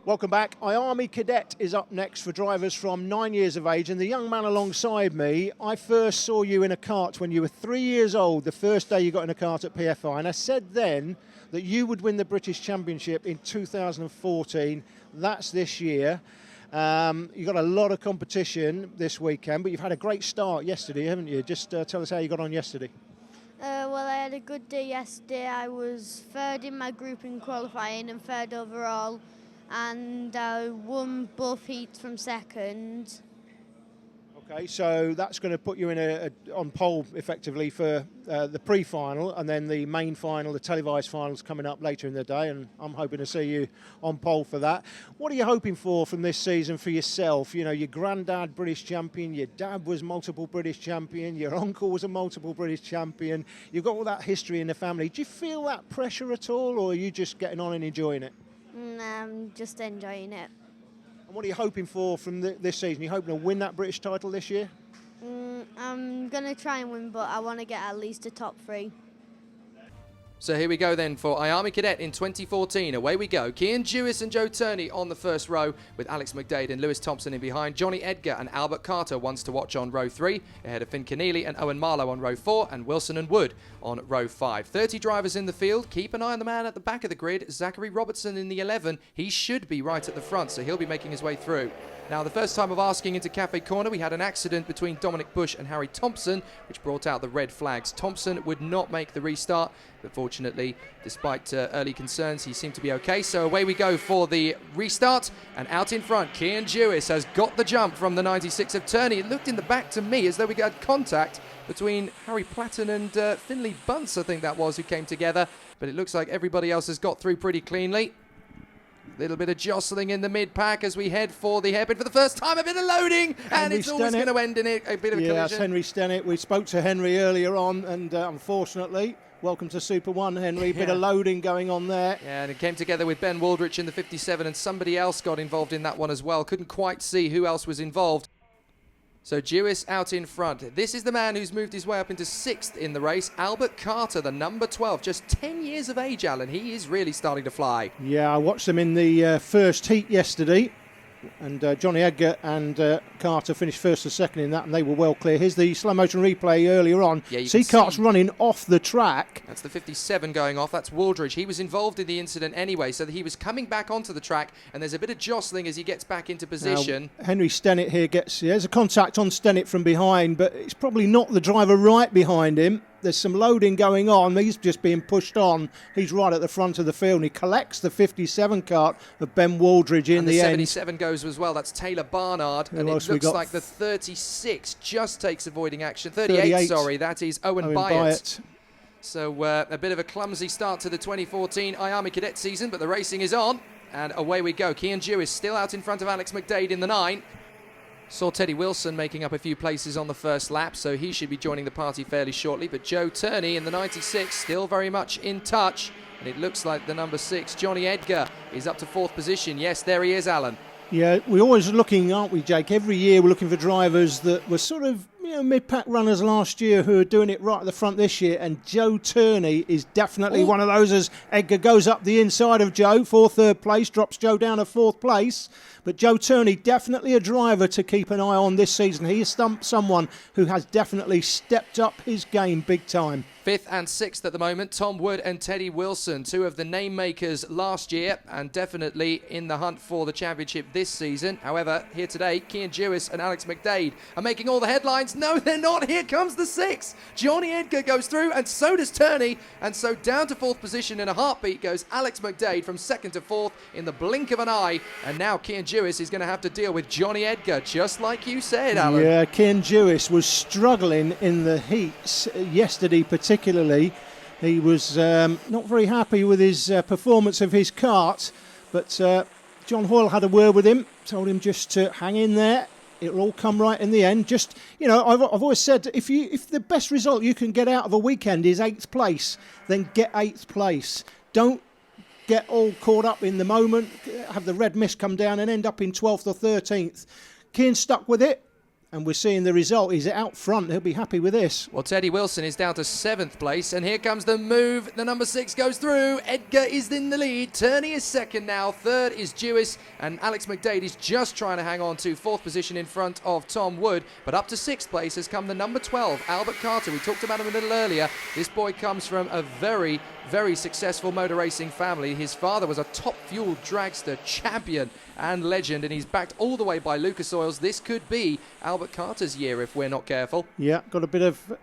Welcome back. IAME Cadet is up next for drivers from 9 years of age, and the young man alongside me, I first saw you in a kart when you were 3 years old, the first day you got in a kart at PFI, and I said then that you would win the British Championship in 2014. That's this year. You've got a lot of competition this weekend, but you've had a great start yesterday, haven't you? Just tell us how you got on yesterday. Well, I had a good day yesterday. I was third in my group in qualifying and third overall, and I won both heats from second. Okay, so that's going to put you in on pole effectively for the pre-final, and then the main final, the televised finals coming up later in the day, and I'm hoping to see you on pole for that. What are you hoping for from this season for yourself? You know, your granddad British champion, your dad was multiple British champion, your uncle was a multiple British champion. You've got all that history in the family. Do you feel that pressure at all, or are you just getting on and enjoying it? I'm just enjoying it. And what are you hoping for from this season? Are you hoping to win that British title this year? I'm going to try and win, but I want to get at least a top 3. So here we go then for IAME Cadet in 2014. Away we go. Cian Jewis and Joe Turney on the first row, with Alex McDade and Lewis Thompson in behind. Johnny Edgar and Albert Carter ones to watch on row 3, ahead of Finn Keneally and Owen Marlowe on row 4, and Wilson and Wood on row 5. 30 drivers in the field. Keep an eye on the man at the back of the grid, Zachary Robertson in the 11. He should be right at the front, so he'll be making his way through. Now, the first time of asking into Cafe Corner, we had an accident between Dominic Bush and Harry Thompson, which brought out the red flags. Thompson would not make the restart, but fortunately, despite early concerns, he seemed to be okay. So away we go for the restart, and out in front, Cian Jewis has got the jump from the 96 of Turney. It looked in the back to me as though we had contact between Harry Platten and Finley Bunce, I think that was, who came together, but it looks like everybody else has got through pretty cleanly. Little bit of jostling in the mid-pack as we head for the hairpin for the first time. A bit of loading, and it's always going to end in a bit of a collision. Yes, Henry Stennett. We spoke to Henry earlier on, and unfortunately, welcome to Super 1, Henry. Bit of loading going on there. Yeah, and it came together with Ben Waldrich in the 57, and somebody else got involved in that one as well. Couldn't quite see who else was involved. So Jewis out in front. This is the man who's moved his way up into 6th in the race. Albert Carter, the number 12, just 10 years of age, Alan. He is really starting to fly. Yeah, I watched them in the first heat yesterday, and Johnny Edgar and Carter finished first and second in that, and they were well clear. Here's the slow motion replay earlier on. Yeah, see karts running off the track. That's the 57 going off. That's Waldridge. He was involved in the incident anyway, so that he was coming back onto the track, and there's a bit of jostling as he gets back into position. Now, Henry Stennett here there's a contact on Stennett from behind, but it's probably not the driver right behind him. There's some loading going on. He's just being pushed on. He's right at the front of the field, and he collects the 57 kart of Ben Waldridge in the end. The 77 goes as well. That's Taylor Barnard. And it looks like the 36 just takes avoiding action. 38, sorry. That is Owen Byatt. So a bit of a clumsy start to the 2014 IAME Cadet season, but the racing is on. And away we go. Cian Jewis still out in front of Alex McDade in the 9. Saw Teddy Wilson making up a few places on the first lap, so he should be joining the party fairly shortly. But Joe Turney in the 96 still very much in touch. And it looks like the number 6, Johnny Edgar, is up to 4th position. Yes, there he is, Alan. Yeah, we're always looking, aren't we, Jake? Every year we're looking for drivers that were sort of mid-pack runners last year who are doing it right at the front this year, and Joe Turney is definitely one of those as Edgar goes up the inside of Joe for 3rd place, drops Joe down to 4th place. But Joe Turney, definitely a driver to keep an eye on this season. He is someone who has definitely stepped up his game big time. 5th and 6th at the moment, Tom Wood and Teddy Wilson, 2 of the name makers last year and definitely in the hunt for the championship this season. However, here today, Cian Jewis and Alex McDade are making all the headlines. No, they're not. Here comes the 6. Johnny Edgar goes through, and so does Turney. And so down to 4th position in a heartbeat goes Alex McDade from 2nd to 4th in the blink of an eye. And now Cian Jewis is going to have to deal with Johnny Edgar, just like you said, Alan. Yeah, Cian Jewis was struggling in the heats yesterday particularly. He was not very happy with his performance of his kart, but John Hoyle had a word with him, told him just to hang in there. It'll all come right in the end. Just, I've always said if the best result you can get out of a weekend is 8th place, then get 8th place. Don't get all caught up in the moment, have the red mist come down and end up in 12th or 13th. Cian stuck with it. and we're seeing the result. He's out front. He'll be happy with this. Well, Teddy Wilson is down to 7th place, and here comes the move. The number 6 goes through. Edgar is in the lead. Turney is second now. Third is Jewis, and Alex McDade is just trying to hang on to 4th position in front of Tom Wood. But up to 6th place has come the number 12, Albert Carter. We talked about him a little earlier. This boy comes from a very, very successful motor racing family. His father was a Top Fuel dragster champion and legend, and he's backed all the way by Lucas Oils. This could be Albert Carter's year if we're not careful. Yeah, got a bit of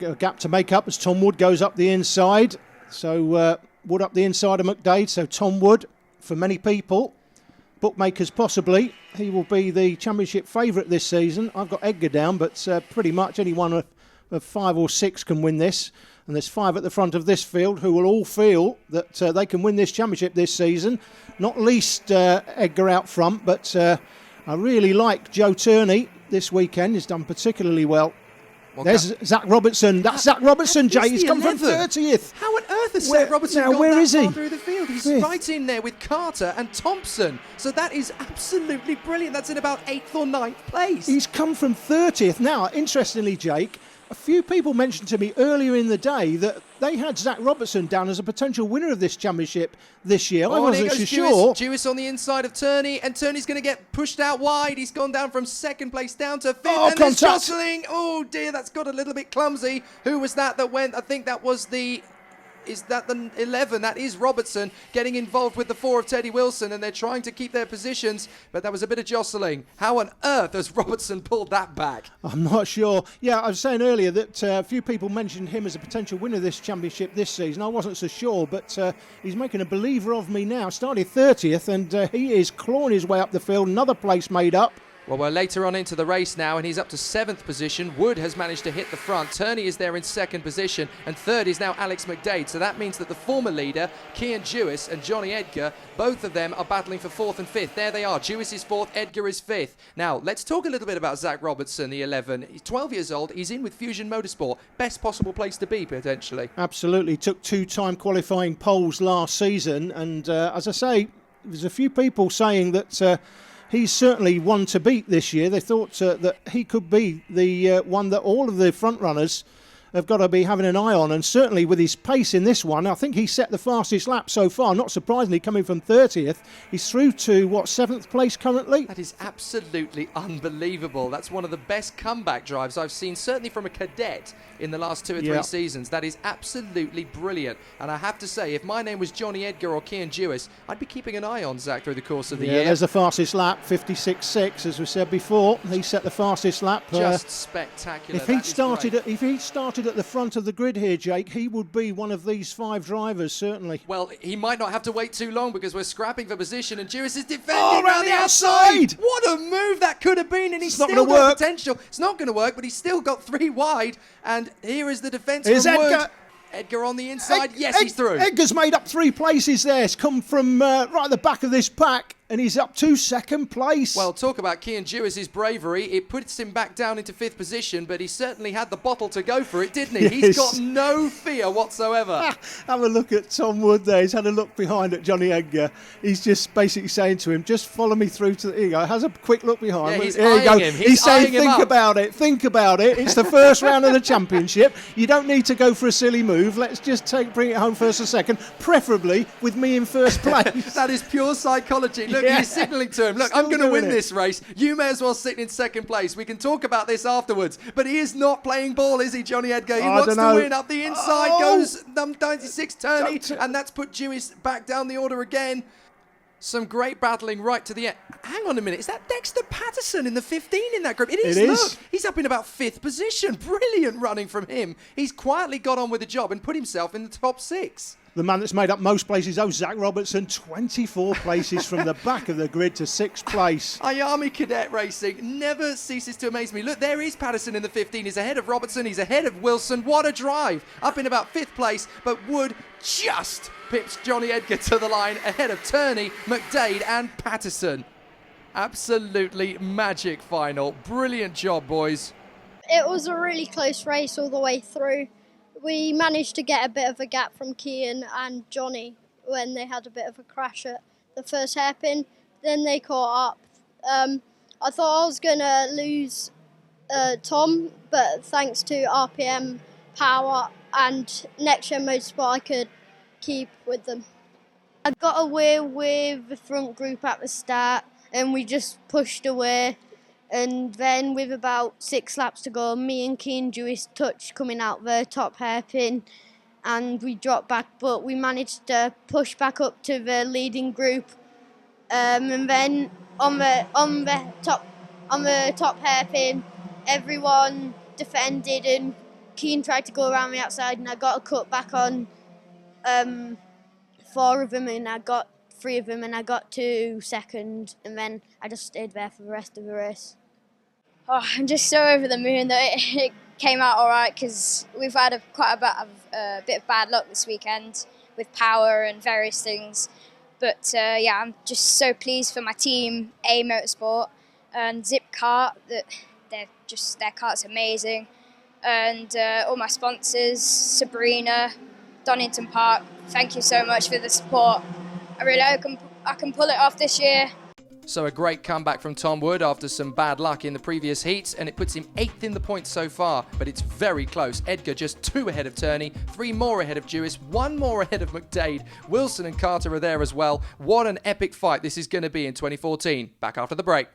a gap to make up as Tom Wood goes up the inside. So Wood up the inside of McDade. So Tom Wood, for many people, bookmakers possibly, he will be the championship favourite this season. I've got Edgar down, but pretty much anyone of 5 or 6 can win this. And there's 5 at the front of this field who will all feel that they can win this championship this season. Not least Edgar out front, but I really like Joe Turney this weekend. He's done particularly well. There's Zach Robertson. That's Zach Robertson, Jay. He's come from 30th. How on earth has Zach Robertson got where that is he? far through the field? He's right in there with Carter and Thompson. So that is absolutely brilliant. That's in about 8th or 9th place. He's come from 30th. Now, interestingly, Jake, a few people mentioned to me earlier in the day that they had Zach Robertson down as a potential winner of this championship this year. I wasn't so sure. Jewis on the inside of Turney, and Turney's going to get pushed out wide. He's gone down from 2nd place down to 5th. Oh, and there's jostling. Oh dear, that's got a little bit clumsy. Who was that went? I think that was the... Is that the 11? That is Robertson getting involved with the 4 of Teddy Wilson, and they're trying to keep their positions, but that was a bit of jostling. How on earth has Robertson pulled that back? I'm not sure. Yeah, I was saying earlier that a few people mentioned him as a potential winner of this championship this season. I wasn't so sure, but he's making a believer of me now. Started 30th, and he is clawing his way up the field. Another place made up. Well, we're later on into the race now, and he's up to 7th position. Wood has managed to hit the front. Turney is there in 2nd position, and 3rd is now Alex McDade. So that means that the former leader, Cian Jewis and Johnny Edgar, both of them are battling for 4th and 5th. There they are. Jewis is 4th, Edgar is 5th. Now, let's talk a little bit about Zach Robertson, the 11. He's 12 years old. He's in with Fusion Motorsport. Best possible place to be, potentially. Absolutely. Took 2-time qualifying poles last season, and as I say, there's a few people saying that... he's certainly one to beat this year. They thought that he could be the one that all of the front runners have got to be having an eye on, and certainly with his pace in this one, I think he set the fastest lap so far, not surprisingly coming from 30th. He's through to, 7th place currently? That is absolutely unbelievable. That's one of the best comeback drives I've seen, certainly from a cadet in the last 2 or 3 seasons. That is absolutely brilliant. And I have to say, if my name was Johnny Edgar or Cian Jewis, I'd be keeping an eye on Zach through the course of the year. There's the fastest lap, 56.6, as we said before. He set the fastest lap. Just spectacular. If he'd started at the front of the grid here, Jake, he would be one of these 5 drivers, certainly. Well, he might not have to wait too long because we're scrapping for position, and Jewis is defending around the outside. What a move that could have been, and he's still got potential. It's not going to work, but he's still got 3 wide, and here is the defence from Wood. Edgar on the inside. Yes, he's through. Edgar's made up 3 places there. It's come from right at the back of this pack, and he's up to 2nd place. Well, talk about Cian Jewis's bravery. It puts him back down into 5th position, but he certainly had the bottle to go for it, didn't he? Yes. He's got no fear whatsoever. Have a look at Tom Wood there. He's had a look behind at Johnny Edgar. He's just basically saying to him, just follow me through to the... Here you go. Has a quick look behind. Yeah, he's eyeing him. He's saying, think about it. Think about it. It's the first round of the championship. You don't need to go for a silly move. Let's just bring it home first or second, preferably with me in first place. That is pure psychology. Look, he's signalling to him, look, I'm going to win this race. You may as well sit in 2nd place. We can talk about this afterwards. But he is not playing ball, is he, Johnny Edgar? He wants to win. Up the inside goes 96 Turney, and that's put Jewis back down the order again. Some great battling right to the end. Hang on a minute. Is that Dexter Patterson in the 15 in that group? It is. Look, he's up in about 5th position. Brilliant running from him. He's quietly got on with the job and put himself in the top 6. The man that's made up most places, Zach Robertson, 24 places from the back of the grid to 6th place. IAME Cadet Racing never ceases to amaze me. Look, there is Patterson in the 15. He's ahead of Robertson. He's ahead of Wilson. What a drive. Up in about 5th place, but Wood just pips Johnny Edgar to the line ahead of Turney, McDade and Patterson. Absolutely magic final. Brilliant job, boys. It was a really close race all the way through. We managed to get a bit of a gap from Cian and Johnny when they had a bit of a crash at the first hairpin. Then they caught up. I thought I was going to lose Tom, but thanks to RPM Power and Next Gen Motorsport, I could keep with them. I got away with the front group at the start and we just pushed away, and then with about 6 laps to go, me and Cian Jewis touched coming out the top hairpin and we dropped back, but we managed to push back up to the leading group, and then on the top hairpin everyone defended and Cian tried to go around the outside and I got a cut back on 4 of them and I got 3 of them and I got to second, and then I just stayed there for the rest of the race. Oh, I'm just so over the moon that it came out all right, because we've had quite a bit of bad luck this weekend with power and various things. But yeah, I'm just so pleased for my team, A Motorsport and Zip Kart, that their kart's amazing, and all my sponsors, Sabrina, Donington Park. Thank you so much for the support. I really hope I can pull it off this year. So a great comeback from Tom Wood after some bad luck in the previous heats, and it puts him 8th in the points so far, but it's very close. Edgar just 2 ahead of Turney, 3 more ahead of Jewis, 1 more ahead of McDade. Wilson and Carter are there as well. What an epic fight this is going to be in 2014. Back after the break.